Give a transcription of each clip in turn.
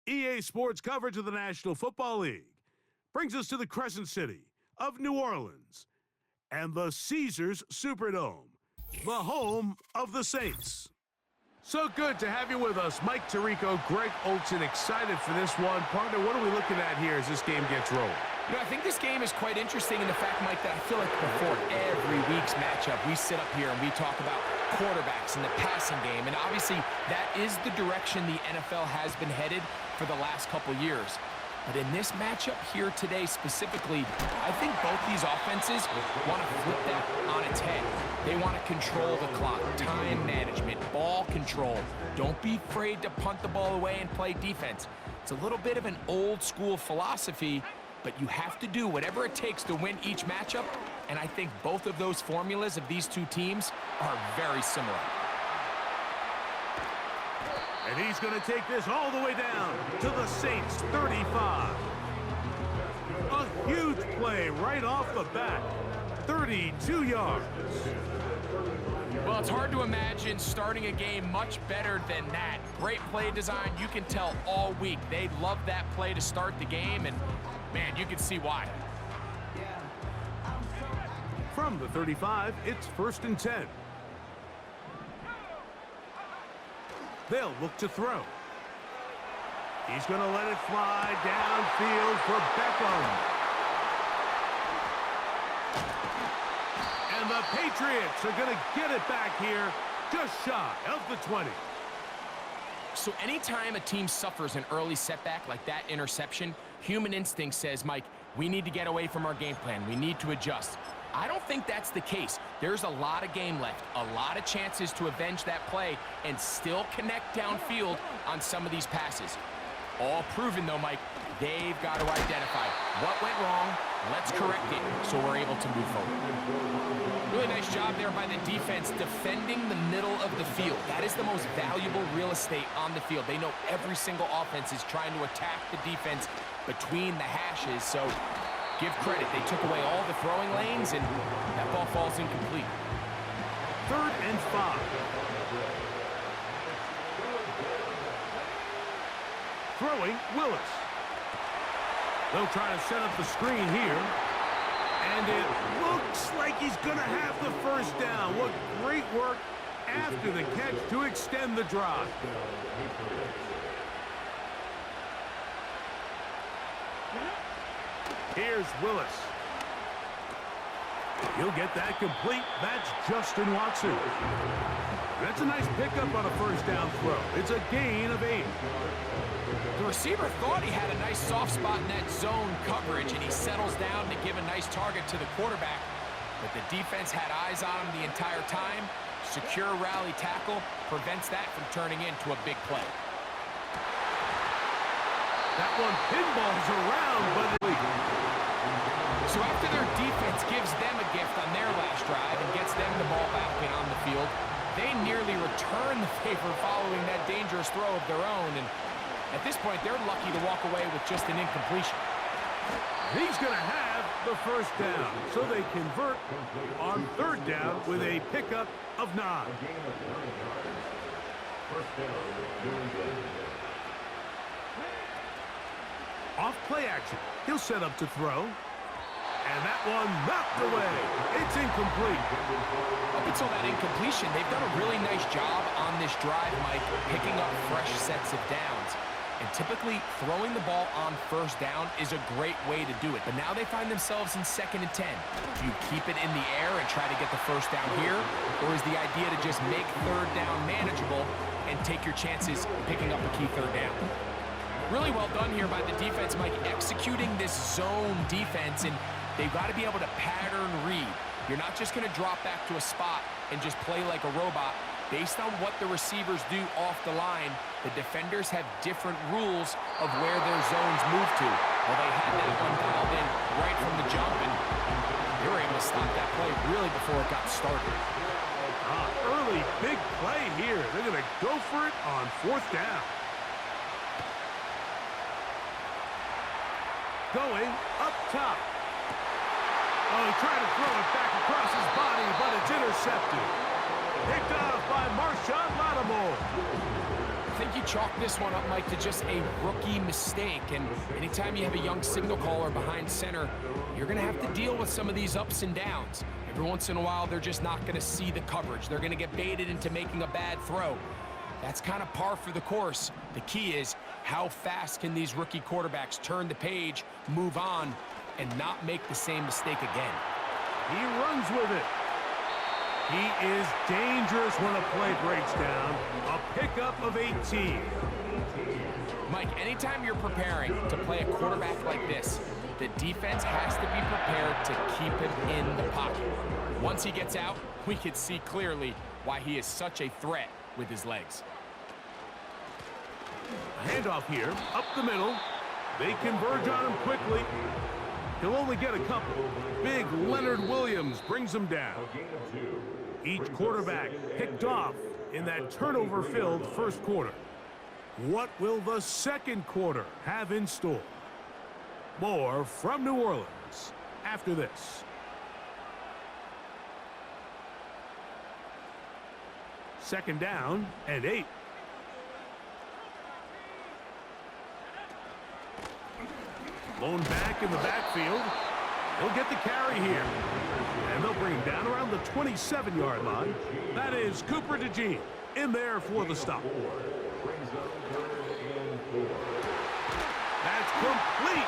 EA Sports coverage of the National Football League brings us to the Crescent City of New Orleans and the Caesars Superdome, the home of the Saints. So good to have you with us. Mike Tirico, Greg Olson, excited for this one. Partner, what are we looking at here as this game gets rolling? You know, I think this game is quite interesting in the fact, Mike, that I feel like before every week's matchup, we sit up here and we talk about quarterbacks and the passing game. And obviously, that is the direction the NFL has been headed for the last couple years. But in this matchup here today specifically, I think both these offenses want to flip that on its head. They want to control the clock, time management, ball control. Don't be afraid to punt the ball away and play defense. It's a little bit of an old school philosophy, but you have to do whatever it takes to win each matchup, and I think both of those formulas of these two teams are very similar. And he's going to take this all the way down to the Saints' 35. A huge play right off the bat, 32 yards. Well, it's hard to imagine starting a game much better than that. Great play design, you can tell all week. They love that play to start the game, and man, you can see why. From the 35, it's 1st and 10. They'll look to throw. He's going to let it fly downfield for Beckham. And the Patriots are going to get it back here just shy of the 20. So anytime a team suffers an early setback like that interception, human instinct says, Mike, we need to get away from our game plan. We need to adjust. I don't think that's the case. There's a lot of game left, a lot of chances to avenge that play and still connect downfield on some of these passes. All proven, though, Mike, they've got to identify what went wrong, let's correct it so we're able to move forward. Really nice job there by the defense defending the middle of the field. That is the most valuable real estate on the field. They know every single offense is trying to attack the defense between the hashes, so give credit. They took away all the throwing lanes, and that ball falls incomplete. 3rd and 5. Throwing, Willis. They'll try to set up the screen here. And it looks like he's going to have the first down. What great work after the catch to extend the drive. Here's Willis. He'll get that complete. That's Justin Watson. That's a nice pickup on a first down throw. It's a gain of 8. The receiver thought he had a nice soft spot in that zone coverage, and he settles down to give a nice target to the quarterback. But the defense had eyes on him the entire time. Secure rally tackle prevents that from turning into a big play. That one pinballs around, but so after their defense gives them a gift on their last drive and gets them the ball back in on the field, they nearly return the favor following that dangerous throw of their own. And at this point, they're lucky to walk away with just an incompletion. He's going to have the first down, so they convert on 3rd down with a pickup of 9. Off play action. He'll set up to throw. And that one knocked away. It's incomplete. Up until that incompletion, they've done a really nice job on this drive, Mike, picking up fresh sets of downs. And typically, throwing the ball on 1st down is a great way to do it. But now they find themselves in 2nd and 10. Do you keep it in the air and try to get the first down here? Or is the idea to just make 3rd down manageable and take your chances picking up a key 3rd down? Really well done here by the defense, Mike, executing this zone defense, and they've got to be able to pattern read. You're not just going to drop back to a spot and just play like a robot. Based on what the receivers do off the line, the defenders have different rules of where their zones move to. Well, they had that one dialed in right from the jump, and they were able to stop that play really before it got started. Early big play here. They're going to go for it on 4th down. Going up top. Oh, he tried to throw it back across his body, but it's intercepted. Picked off by Marshawn Lattimore. I think you chalk this one up, Mike, to just a rookie mistake. And anytime you have a young signal caller behind center, you're going to have to deal with some of these ups and downs. Every once in a while, they're just not going to see the coverage. They're going to get baited into making a bad throw. That's kind of par for the course. The key is how fast can these rookie quarterbacks turn the page, move on, and not make the same mistake again. He runs with it. He is dangerous when a play breaks down. A pickup of 18. Mike, anytime you're preparing to play a quarterback like this, the defense has to be prepared to keep him in the pocket. Once he gets out, we can see clearly why he is such a threat with his legs. A handoff here, up the middle. They converge on him quickly. He'll only get a couple. Big Leonard Williams brings him down. Each quarterback picked off in that turnover-filled first quarter. What will the second quarter have in store? More from New Orleans after this. Second down and 8. Blown back in the backfield. He'll get the carry here. And they'll bring him down around the 27-yard line. That is Cooper DeJean in there for the stop. That's complete.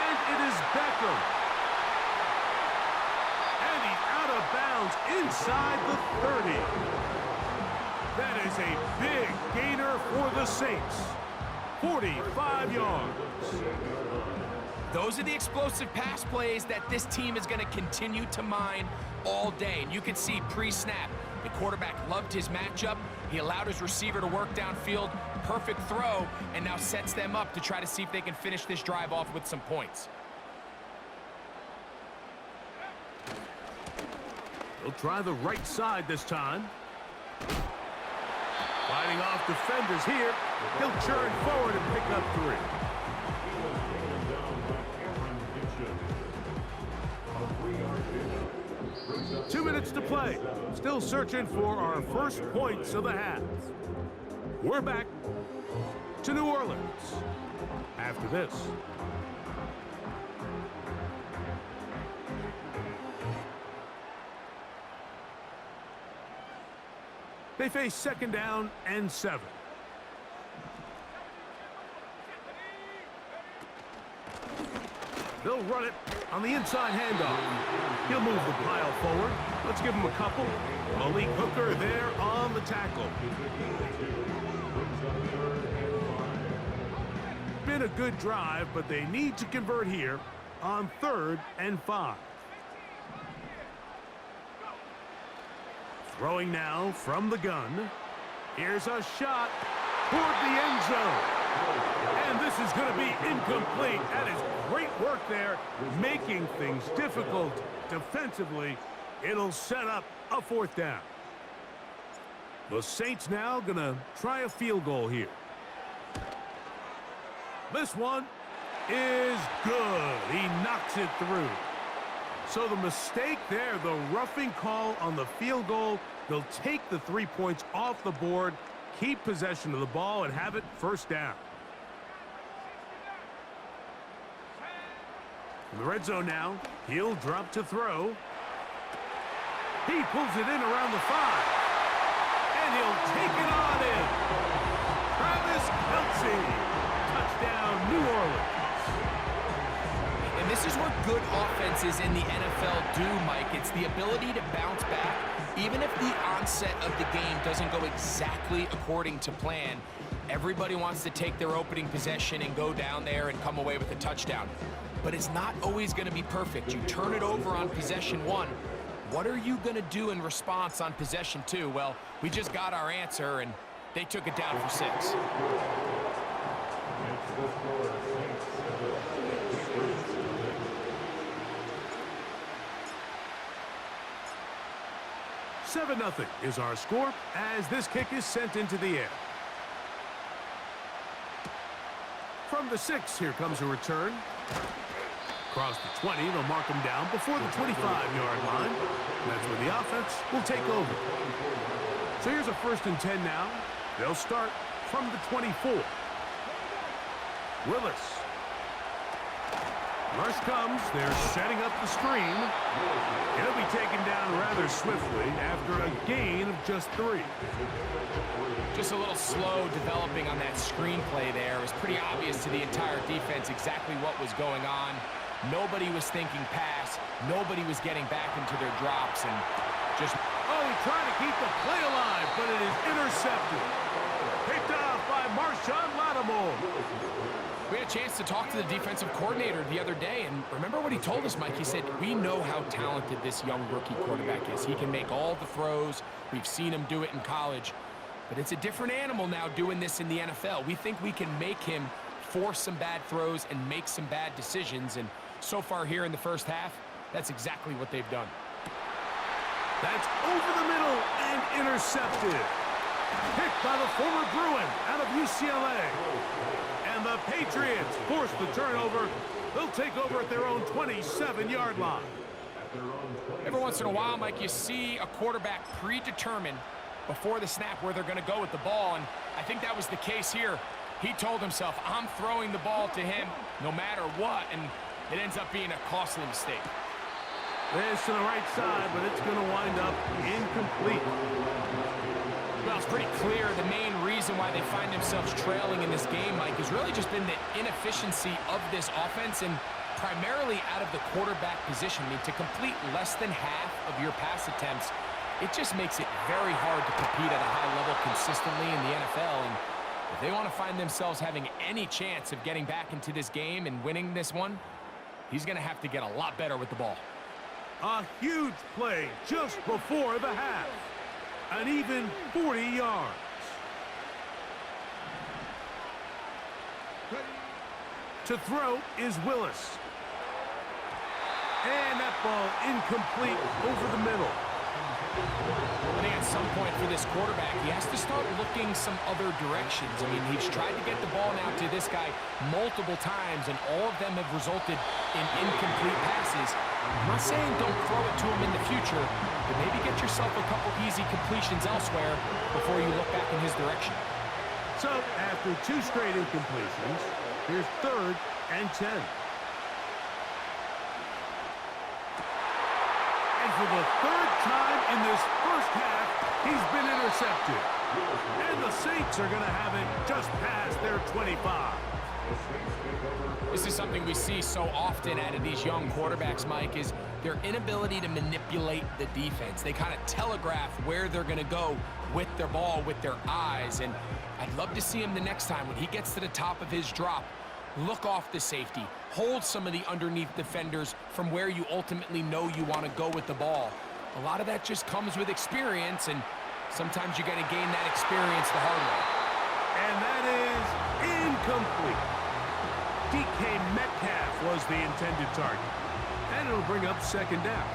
And it is Beckham. And he's out of bounds inside the 30. That is a big gainer for the Saints. 45 yards. Those are the explosive pass plays that this team is going to continue to mine all day. And you can see pre-snap, the quarterback loved his matchup. He allowed his receiver to work downfield. Perfect throw, and now sets them up to try to see if they can finish this drive off with some points. He'll try the right side this time. Fighting off defenders here. He'll churn forward and pick up 3. 2 minutes to play. Still searching for our first points of the half. We're back to New Orleans after this. They face second down and 7. They'll run it on the inside handoff. He'll move the pile forward. Let's give him a couple. Malik Hooker there on the tackle. Been a good drive, but they need to convert here on 3rd and 5. Throwing now from the gun. Here's a shot toward the end zone. And this is going to be incomplete. That is great work there, making things difficult defensively. It'll set up a 4th down. The Saints now going to try a field goal here. This one is good. He knocks it through. So the mistake there, the roughing call on the field goal, they'll take the 3 points off the board, keep possession of the ball, and have it first down. In the red zone now, he'll drop to throw. He pulls it in around the 5. And he'll take it on in. Travis Kelce. Touchdown, New Orleans. And this is what good offenses in the NFL do, Mike. It's the ability to bounce back. Even if the onset of the game doesn't go exactly according to plan, everybody wants to take their opening possession and go down there and come away with a touchdown. But it's not always going to be perfect. You turn it over on possession 1. What are you going to do in response on possession 2? Well, we just got our answer, and they took it down for 6. 7-0 is our score as this kick is sent into the air. From the 6, here comes a return. Across the 20, they'll mark him down before the 25-yard line. That's where the offense will take over. So here's a 1st and 10 now. They'll start from the 24. Willis. Rush comes. They're setting up the screen. He'll be taken down rather swiftly after a gain of just 3. Just a little slow developing on that screenplay there. It was pretty obvious to the entire defense exactly what was going on. Nobody was thinking pass. Nobody was getting back into their drops. And just... Oh, he tried to keep the play alive, but it is intercepted. Picked off by Marshawn Lattimore. We had a chance to talk to the defensive coordinator the other day, and remember what he told us, Mike? He said, we know how talented this young rookie quarterback is. He can make all the throws. We've seen him do it in college. But it's a different animal now doing this in the NFL. We think we can make him force some bad throws and make some bad decisions. And so far here in the first half, that's exactly what they've done. That's over the middle and intercepted. Picked by the former Bruin out of UCLA. And the Patriots force the turnover. They'll take over at their own 27-yard line. Every once in a while, Mike, you see a quarterback predetermined before the snap where they're going to go with the ball, and I think that was the case here. He told himself, I'm throwing the ball to him no matter what, and it ends up being a costly mistake. This to the right side, but it's going to wind up incomplete. Well, it's pretty clear the main reason why they find themselves trailing in this game, Mike, has really just been the inefficiency of this offense and primarily out of the quarterback position. I mean, to complete less than half of your pass attempts, it just makes it very hard to compete at a high level consistently in the NFL. And if they want to find themselves having any chance of getting back into this game and winning this one, he's going to have to get a lot better with the ball. A huge play just before the half. An even 40 yards. To throw is Willis. And that ball incomplete over the middle. I think at some point for this quarterback, he has to start looking some other directions. I mean, he's tried to get the ball now to this guy multiple times, and all of them have resulted in incomplete passes. I'm not saying don't throw it to him in the future, but maybe get yourself a couple easy completions elsewhere before you look back in his direction. So, after 2 straight incompletions, here's 3rd and 10. And for the 3rd time in this first half, he's been intercepted. And the Saints are going to have it just past their 25. This is something we see so often out of these young quarterbacks, Mike, is their inability to manipulate the defense. They kind of telegraph where they're going to go with their ball, with their eyes. And I'd love to see him the next time when he gets to the top of his drop, look off the safety, hold some of the underneath defenders from where you ultimately know you want to go with the ball. A lot of that just comes with experience, and sometimes you're going to gain that experience the hard way. And that is incomplete. DK Metcalf was the intended target. And it'll bring up 2nd down.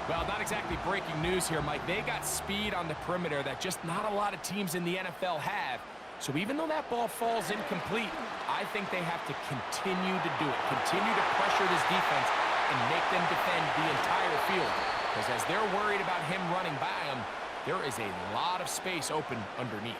Well, not exactly breaking news here, Mike. They got speed on the perimeter that just not a lot of teams in the NFL have. So even though that ball falls incomplete, I think they have to continue to do it. Continue to pressure this defense and make them defend the entire field. Because as they're worried about him running by them, there is a lot of space open underneath.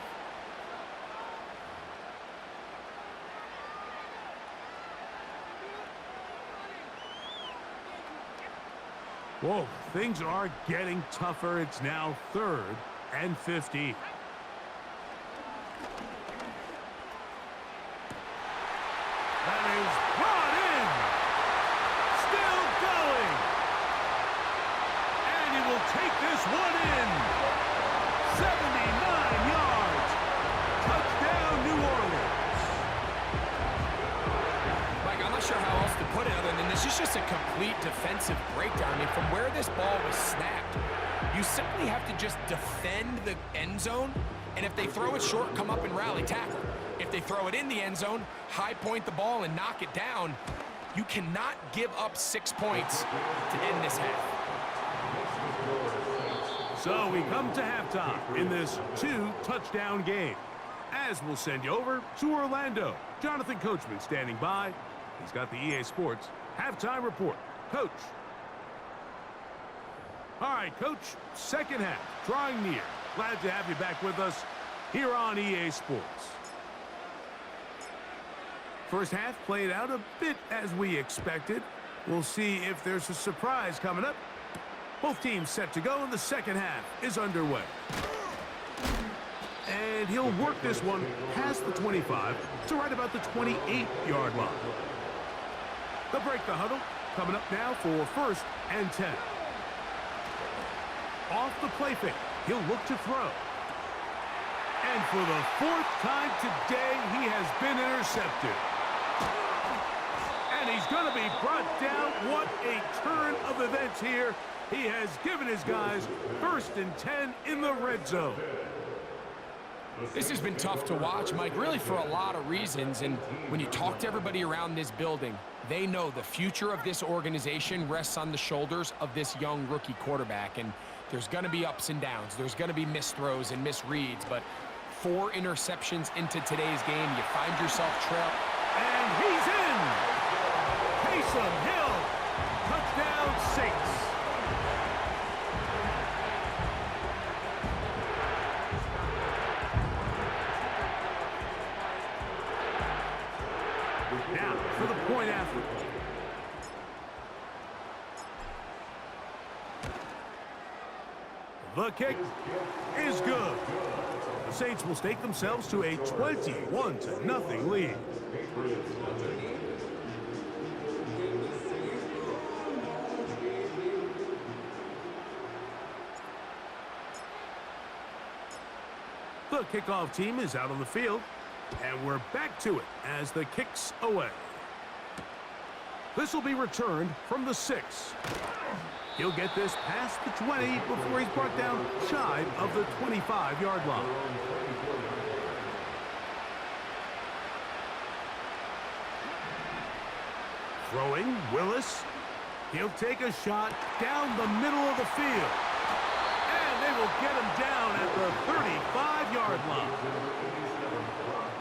Whoa, things are getting tougher. It's now 3rd and 15. That is brought in. Still going. And he will take this one in. 79 yards. Touchdown, New Orleans. Mike, I'm not sure how else to put it other than this is just a complete defensive breakdown. I mean, from where this ball was snapped, you simply have to just defend the end zone, and if they throw it short, come up and rally tackle. If they throw it in the end zone, high point the ball and knock it down. You cannot give up 6 points to end this half. So we come to halftime in this 2-touchdown game. As we'll send you over to Orlando. Jonathan Coachman standing by. He's got the EA Sports halftime report. Coach. All right, Coach, 2nd half, drawing near. Glad to have you back with us. here on EA Sports. First half played out a bit as we expected. We'll see if there's a surprise coming up. Both teams set to go, and the second half is underway. And he'll work this one past the 25 to right about the 28-yard line. They'll break the huddle. Coming up now for 1st and 10. Off the play fake, he'll look to throw. And for the 4th time today, he has been intercepted. And he's going to be brought down. What a turn of events here. He has given his guys 1st and 10 in the red zone. This has been tough to watch, Mike, really for a lot of reasons. And when you talk to everybody around this building, they know the future of this organization rests on the shoulders of this young rookie quarterback. And there's going to be ups and downs. There's going to be missed throws and misreads. But 4 interceptions into today's game, you find yourself trail. And he's in. Taysom Hill. Touchdown, Saints. Now for the point after. The kick is good. The Saints will stake themselves to a 21-0 lead. The kickoff team is out on the field, and we're back to it as the kick's away. This will be returned from the 6. He'll get this past the 20 before he's brought down shy of the 25-yard line. Throwing, Willis. He'll take a shot down the middle of the field. And they will get him down at the 35-yard line.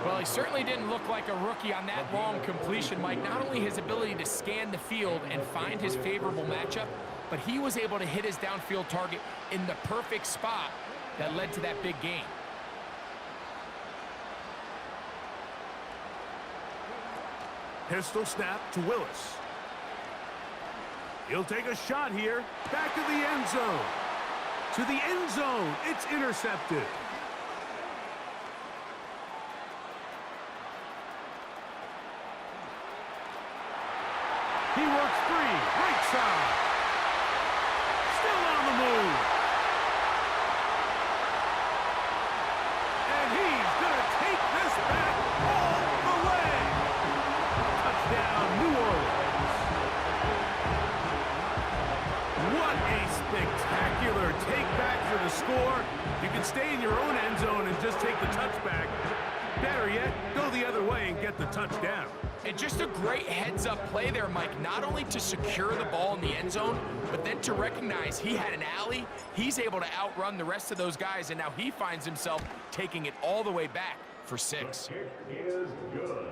Well, he certainly didn't look like a rookie on that long completion, Mike. Not only his ability to scan the field and find his favorable matchup, but he was able to hit his downfield target in the perfect spot that led to that big gain. Pistol snap to Willis. He'll take a shot here. Back to the end zone. To the end zone. It's intercepted. He works free. Right side. Still on the move. And he's going to take this back all the way. Touchdown, New Orleans. What a spectacular take back for the score. You can stay in your own end zone and just take the touchback. Better yet, go the other way and get the touchdown. And just a great heads-up play there, Mike, not only to secure the ball in the end zone, but then to recognize he had an alley. He's able to outrun the rest of those guys, and now he finds himself taking it all the way back for 6. The kick is good.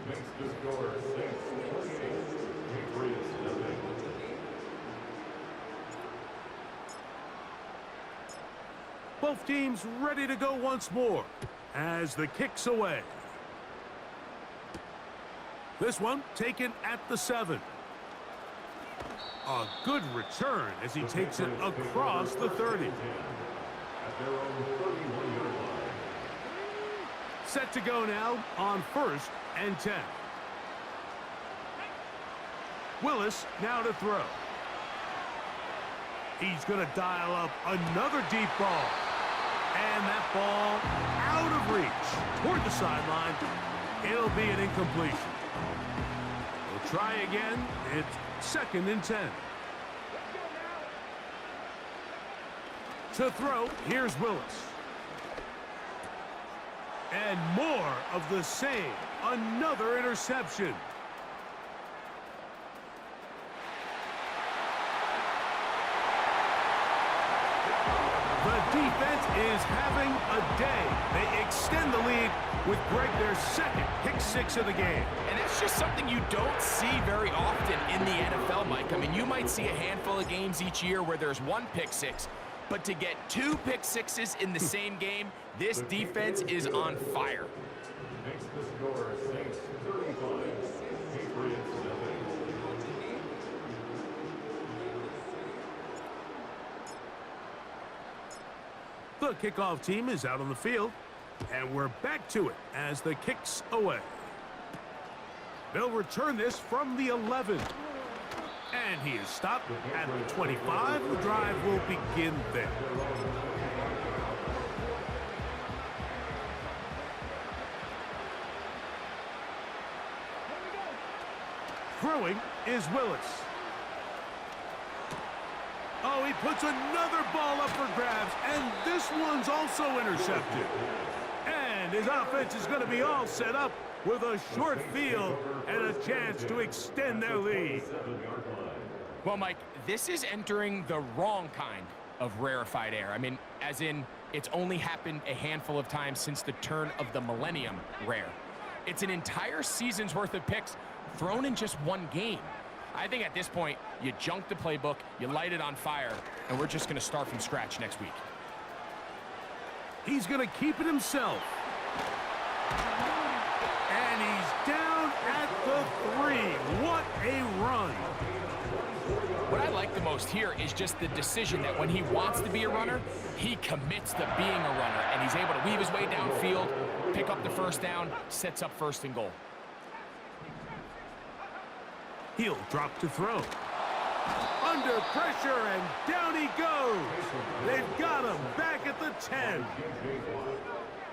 Makes the score 6-28. Both teams ready to go once more as the kick's away. This one taken at the 7. A good return as he takes it across the 30. Set to go now on 1st and 10. Willis now to throw. He's going to dial up another deep ball. And that ball out of reach toward the sideline. It'll be an incompletion. We'll try again. It's 2nd and 10. To throw, here's Willis. And more of the same. Another interception. The defense is having a day. They extend the lead with Greg their 2nd pick 6 of the game. And that's just something you don't see very often in the NFL, Mike. I mean, you might see a handful of games each year where there's 1 pick 6. But to get 2 pick sixes in the same game, this defense is on fire. Makes the score Saints 35, Patriots 7. The kickoff team is out on the field, and we're back to it as the kick's away. They'll return this from the 11. And he is stopped at the 25. The drive will begin there. Throwing is Willis. Oh, he puts another ball up for grabs, and this one's also intercepted. And his offense is going to be all set up with a short field and a chance to extend their lead. Well, Mike, this is entering the wrong kind of rarefied air. I mean, as in, it's only happened a handful of times since the turn of the millennium rare. It's an entire season's worth of picks thrown in just one game. I think at this point, you junk the playbook, you light it on fire, and we're just going to start from scratch next week. He's going to keep it himself. And he's down at the 3. What a run. What I like the most here is just the decision that when he wants to be a runner, he commits to being a runner, and he's able to weave his way downfield, pick up the first down, sets up 1st and goal. He'll drop to throw. Under pressure, and down he goes. They've got him back at the 10.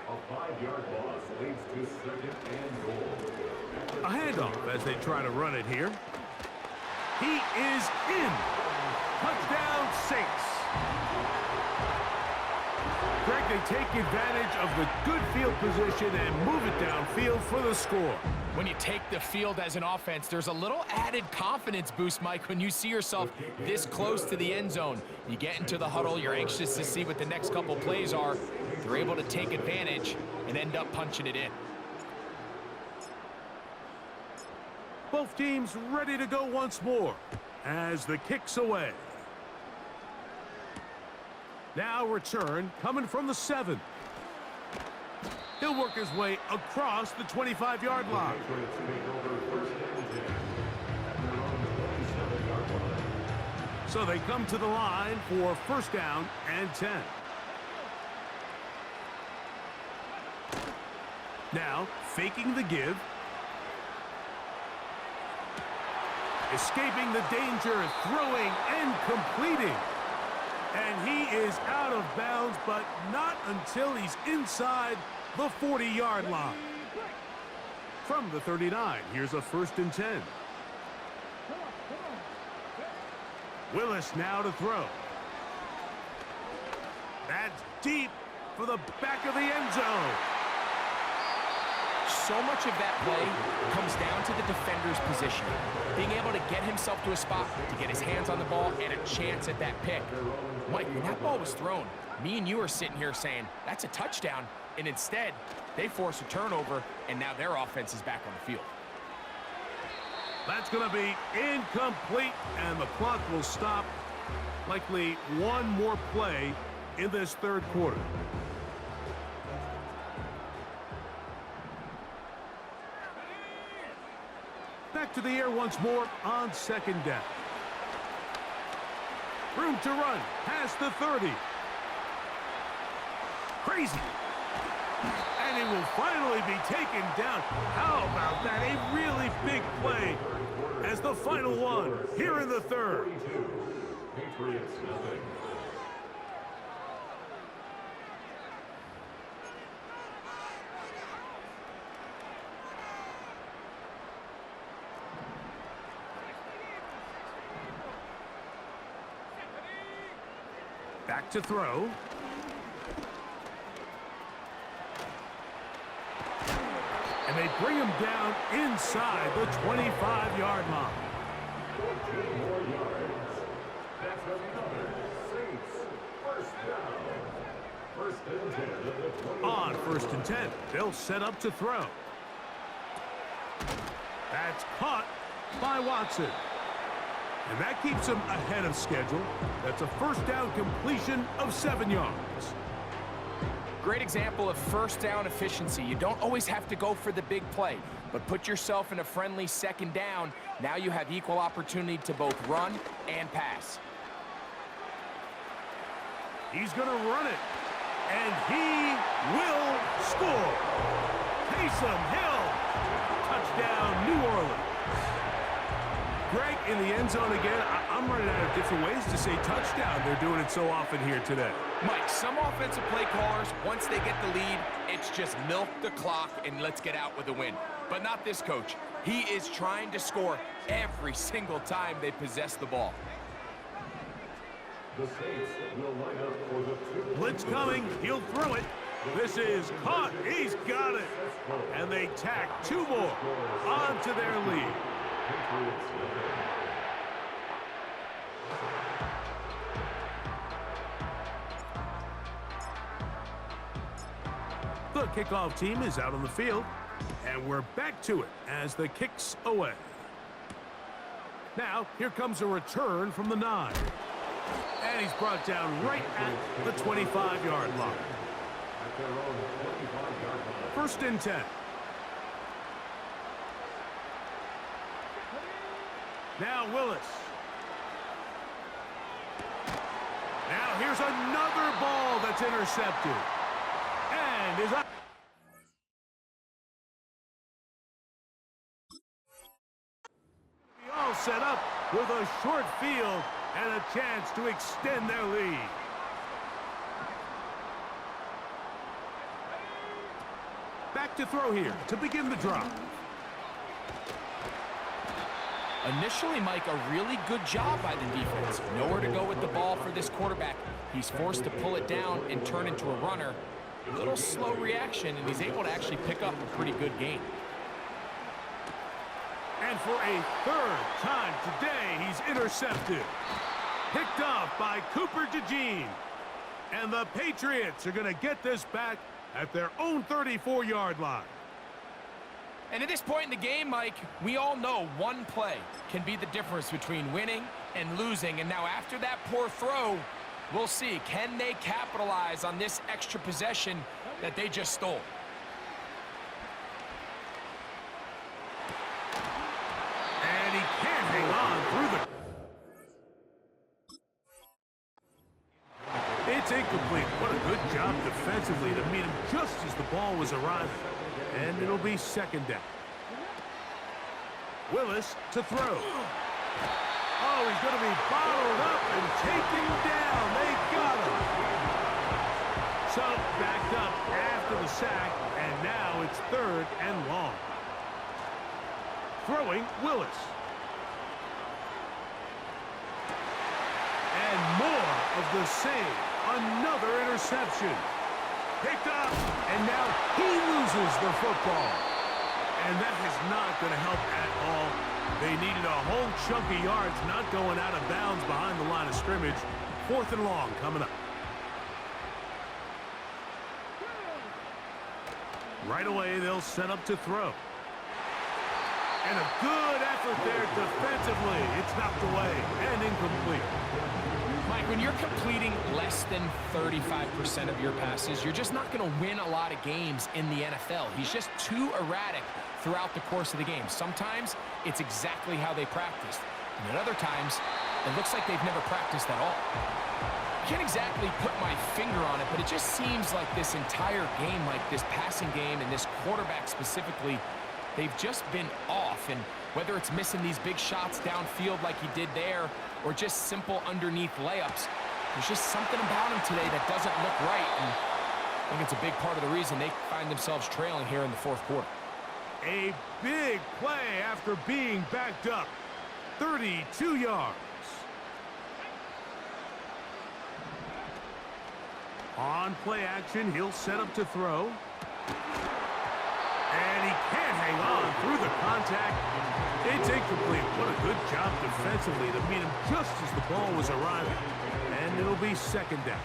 A 5-yard loss leads to 2nd and goal. A handoff as they try to run it here. He is in. Touchdown, Saints. Greg, they take advantage of the good field position and move it downfield for the score. When you take the field as an offense, there's a little added confidence boost, Mike, when you see yourself this close to the end zone. You get into the huddle, you're anxious to see what the next couple plays are. They're able to take advantage and end up punching it in. Both teams ready to go once more as the kick's away. Now return coming from the 7. He'll work his way across the 25-yard line. So they come to the line for 1st down and 10. Now faking the give. Escaping the danger, throwing and completing. And he is out of bounds, but not until he's inside the 40-yard line. From the 39, here's a 1st and 10. Willis now to throw. That's deep for the back of the end zone. So much of that play comes down to the defender's positioning. Being able to get himself to a spot, to get his hands on the ball, and a chance at that pick. Mike, when that ball was thrown, me and you are sitting here saying, that's a touchdown. And instead, they force a turnover, and now their offense is back on the field. That's going to be incomplete, and the clock will stop. Likely one more play in this 3rd quarter. Back to the air once more on 2nd down. Room to run past the 30. Crazy. And it will finally be taken down. How about that? A really big play as the final one here in the 3rd. Patriots nothing. Back to throw. And they bring him down inside the 25-yard line. 14 more yards. That's another Saints 1st down. 1st and 10 at the 20. On 1st and 10, they'll set up to throw. That's caught by Watson. And that keeps him ahead of schedule. That's a first down completion of 7 yards. Great example of first down efficiency. You don't always have to go for the big play, but put yourself in a friendly second down. Now you have equal opportunity to both run and pass. He's going to run it, and he will score. Taysom Hill, touchdown, New Orleans. Greg, in the end zone again. I'm running out of different ways to say touchdown. They're doing it so often here today. Mike, some offensive play callers, once they get the lead, it's just milk the clock and let's get out with a win. But not this coach. He is trying to score every single time they possess the ball. The Saints will line up for the Blitz coming. He'll throw it. This is caught. He's got it. And they tack 2 more onto their lead. The kickoff team is out on the field, and we're back to it as the kick's away. Now, here comes a return from the 9. And he's brought down right at the 25-yard line. First and 10. Now Willis. Now here's another ball that's intercepted. And is up. All set up with a short field and a chance to extend their lead. Back to throw here to begin the drive. Initially, Mike, a really good job by the defense. Nowhere to go with the ball for this quarterback. He's forced to pull it down and turn into a runner. A little slow reaction, and he's able to actually pick up a pretty good gain. And for a 3rd time today, he's intercepted. Picked off by Cooper DeJean. And the Patriots are going to get this back at their own 34-yard line. And at this point in the game, Mike, we all know one play can be the difference between winning and losing. And now after that poor throw, we'll see. Can they capitalize on this extra possession that they just stole? And he can't hang on through the... It's incomplete. What a good job defensively to meet him just as the ball was arriving. And it'll be 2nd down. Willis to throw. Oh, he's going to be bottled up and taken down. They got him. So backed up after the sack, and now it's 3rd and long. Throwing Willis. And more of the same. Another interception. Picked up, and now he loses the football. And that is not going to help at all. They needed a whole chunk of yards, not going out of bounds behind the line of scrimmage. 4th and long coming up. Right away, they'll set up to throw. And a good effort there defensively. It's knocked away and incomplete. Mike, when you're completing less than 35% of your passes, you're just not going to win a lot of games in the NFL. He's just too erratic throughout the course of the game. Sometimes it's exactly how they practiced. And at other times, it looks like they've never practiced at all. I can't exactly put my finger on it, but it just seems like this entire game, like this passing game and this quarterback specifically, they've just been off. And whether it's missing these big shots downfield like he did there or just simple underneath layups, there's just something about him today that doesn't look right. And I think it's a big part of the reason they find themselves trailing here in the 4th quarter. A big play after being backed up. 32 yards. On play action, he'll set up to throw. And he can't hang on through the contact. It's incomplete. What a good job defensively to meet him just as the ball was arriving. And it'll be 2nd down.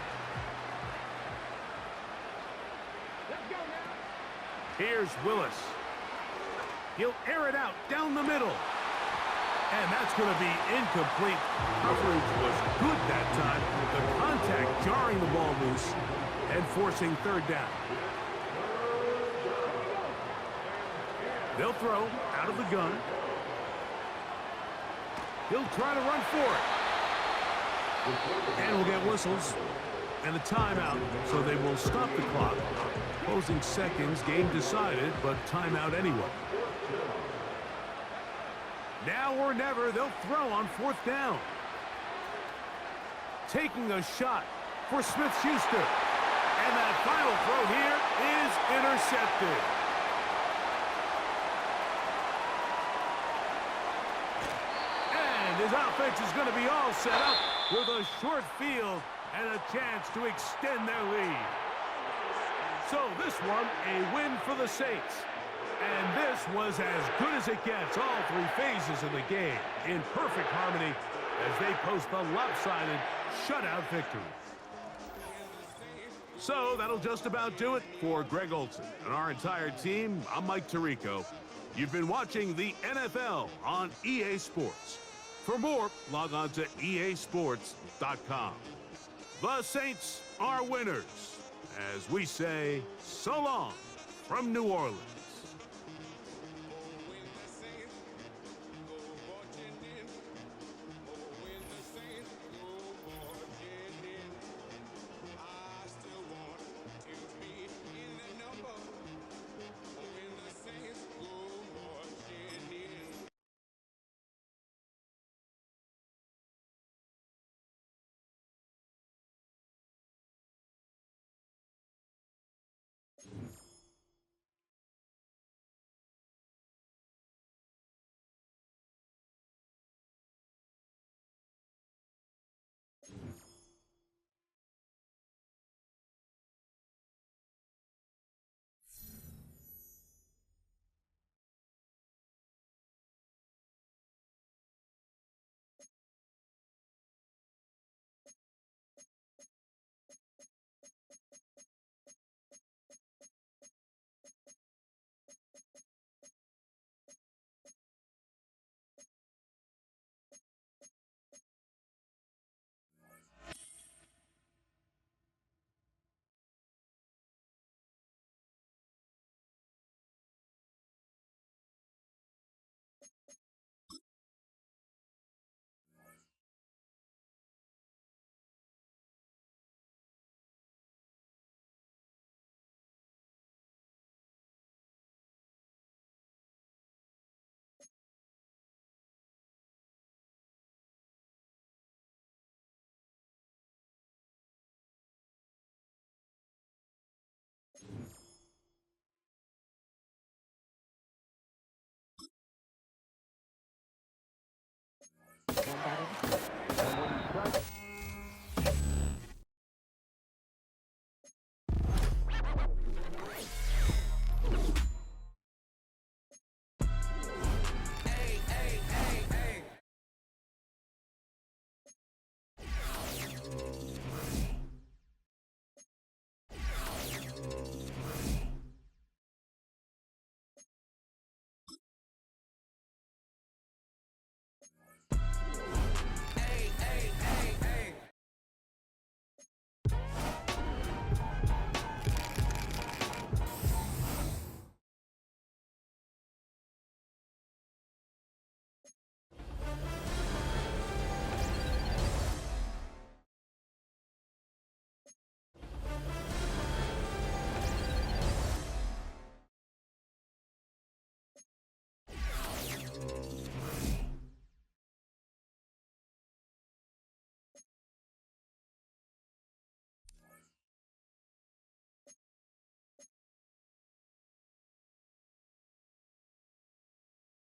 Here's Willis. He'll air it out down the middle. And that's going to be incomplete. Coverage was good that time. The contact jarring the ball loose and forcing third down. They'll throw out of the gun. He'll try to run for it. And we'll get whistles and a timeout, so they will stop the clock. Closing seconds, game decided, but timeout anyway. Now or never, they'll throw on fourth down. Taking a shot for Smith-Schuster. And that final throw here is intercepted. And his offense is going to be all set up with a short field and a chance to extend their lead. So this one, a win for the Saints. And this was as good as it gets, all three phases of the game, in perfect harmony as they post the lopsided shutout victory. So that'll just about do it for Greg Olson and our entire team. I'm Mike Tirico. You've been watching the NFL on EA Sports. For more, log on to easports.com. The Saints are winners, as we say so long from New Orleans.